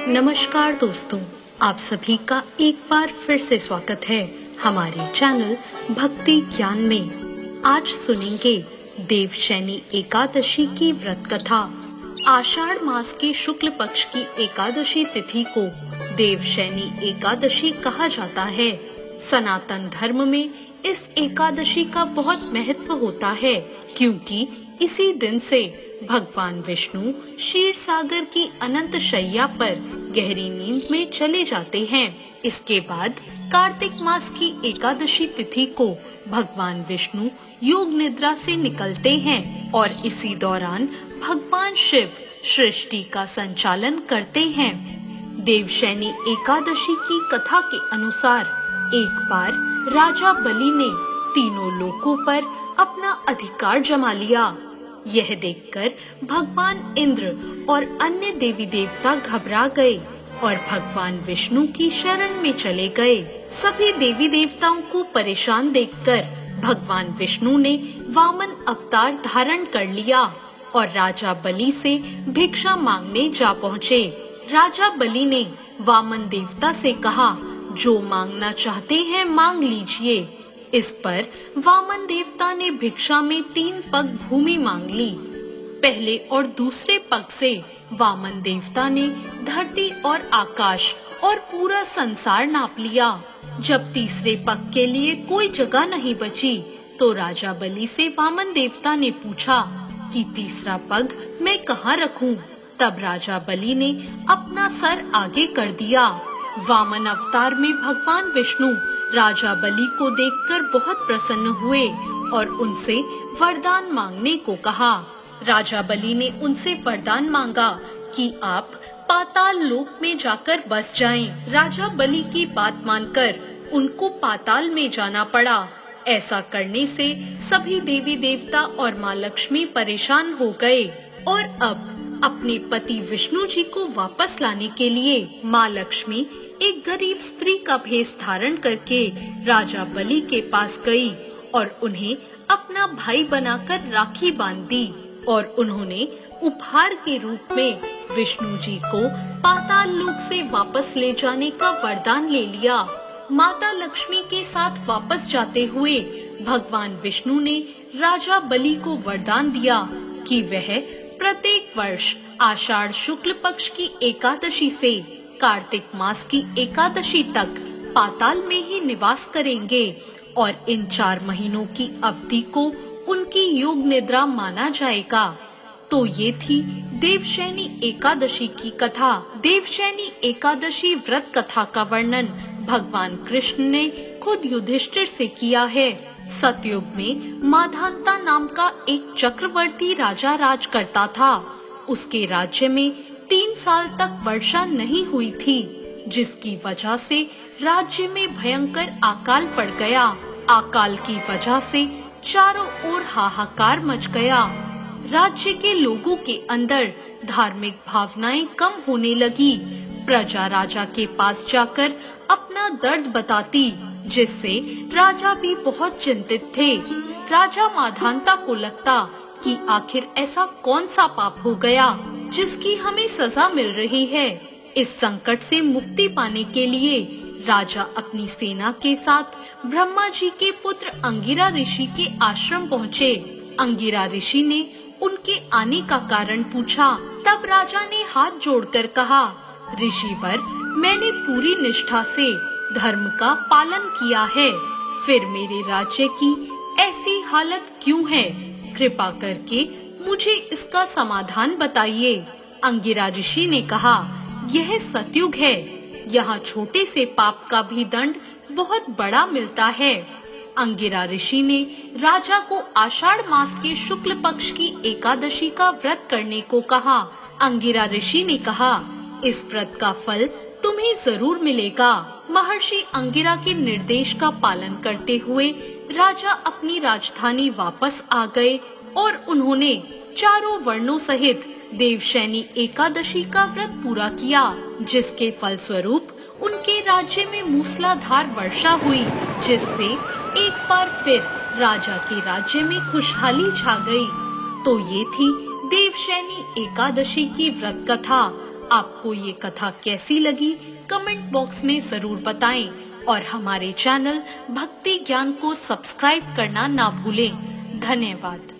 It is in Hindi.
नमस्कार दोस्तों, आप सभी का एक बार फिर से स्वागत है हमारे चैनल भक्ति ज्ञान में। आज सुनेंगे देवशैनी एकादशी की व्रत कथा। आषाढ़ मास के शुक्ल पक्ष की एकादशी तिथि को देवशैनी एकादशी कहा जाता है। सनातन धर्म में इस एकादशी का बहुत महत्व होता है, क्योंकि इसी दिन से भगवान विष्णु क्षीर सागर की अनंत शैया पर गहरी नींद में चले जाते हैं। इसके बाद कार्तिक मास की एकादशी तिथि को भगवान विष्णु योग निद्रा से निकलते हैं और इसी दौरान भगवान शिव सृष्टि का संचालन करते हैं। देवशैनी एकादशी की कथा के अनुसार एक बार राजा बलि ने तीनों लोकों पर अपना अधिकार जमा लिया। यह देखकर भगवान इंद्र और अन्य देवी देवता घबरा गए और भगवान विष्णु की शरण में चले गए। सभी देवी देवताओं को परेशान देखकर भगवान विष्णु ने वामन अवतार धारण कर लिया और राजा बलि से भिक्षा मांगने जा पहुँचे। राजा बलि ने वामन देवता से कहा, जो मांगना चाहते हैं मांग लीजिए। इस पर वामन देवता ने भिक्षा में 3 पग भूमि मांग ली। पहले और दूसरे पग से वामन देवता ने धरती और आकाश और पूरा संसार नाप लिया। जब तीसरे पग के लिए कोई जगह नहीं बची, तो राजा बलि से वामन देवता ने पूछा कि तीसरा पग मैं कहाँ रखूं? तब राजा बलि ने अपना सर आगे कर दिया। वामन अवतार में भगवान विष्णु राजा बलि को देखकर बहुत प्रसन्न हुए और उनसे वरदान मांगने को कहा। राजा बलि ने उनसे वरदान मांगा कि आप पाताल लोक में जाकर बस जाएं। राजा बलि की बात मानकर उनको पाताल में जाना पड़ा। ऐसा करने से सभी देवी देवता और माँ लक्ष्मी परेशान हो गए और अब अपने पति विष्णु जी को वापस लाने के लिए माँ लक्ष्मी एक गरीब स्त्री का भेष धारण करके राजा बलि के पास गई और उन्हें अपना भाई बनाकर राखी बांध दी और उन्होंने उपहार के रूप में विष्णु जी को पाताल लोक से वापस ले जाने का वरदान ले लिया। माता लक्ष्मी के साथ वापस जाते हुए भगवान विष्णु ने राजा बलि को वरदान दिया कि वह प्रत्येक वर्ष आषाढ़ शुक्ल पक्ष की एकादशी से कार्तिक मास की एकादशी तक पाताल में ही निवास करेंगे और इन 4 महीनों की अवधि को उनकी योग निद्रा माना जाएगा। तो ये थी देवशैनी एकादशी की कथा। देवशैनी एकादशी व्रत कथा का वर्णन भगवान कृष्ण ने खुद युधिष्ठिर से किया है। सतयुग में माधांता नाम का एक चक्रवर्ती राजा राज करता था। उसके राज्य में 3 साल तक वर्षा नहीं हुई थी, जिसकी वजह से राज्य में भयंकर अकाल पड़ गया। अकाल की वजह से चारों ओर हाहाकार मच गया। राज्य के लोगों के अंदर धार्मिक भावनाएं कम होने लगी। प्रजा राजा के पास जाकर अपना दर्द बताती, जिससे राजा भी बहुत चिंतित थे। राजा माधांता को लगता कि आखिर ऐसा कौन सा पाप हो गया जिसकी हमें सजा मिल रही है। इस संकट से मुक्ति पाने के लिए राजा अपनी सेना के साथ ब्रह्मा जी के पुत्र अंगिरा ऋषि के आश्रम पहुँचे। अंगिरा ऋषि ने उनके आने का कारण पूछा। तब राजा ने हाथ जोड़कर कहा, ऋषिवर, मैंने पूरी निष्ठा से धर्म का पालन किया है, फिर मेरे राज्य की ऐसी हालत क्यों है? कृपा करके मुझे इसका समाधान बताइए। अंगिरा ऋषि ने कहा, यह सतयुग है, यहाँ छोटे से पाप का भी दंड बहुत बड़ा मिलता है। अंगिरा ऋषि ने राजा को आषाढ़ मास के शुक्ल पक्ष की एकादशी का व्रत करने को कहा। अंगिरा ऋषि ने कहा, इस व्रत का फल तुम्हें जरूर मिलेगा। महर्षि अंगिरा के निर्देश का पालन करते हुए राजा अपनी राजधानी वापस आ गए और उन्होंने चारों वर्णों सहित देवशैनी एकादशी का व्रत पूरा किया, जिसके फलस्वरूप उनके राज्य में मूसलाधार वर्षा हुई, जिससे एक बार फिर राजा के राज्य में खुशहाली छा गई। तो ये थी देवशैनी एकादशी की व्रत कथा। आपको ये कथा कैसी लगी कमेंट बॉक्स में जरूर बताएं और हमारे चैनल भक्ति ज्ञान को सब्सक्राइब करना ना भूलें। धन्यवाद।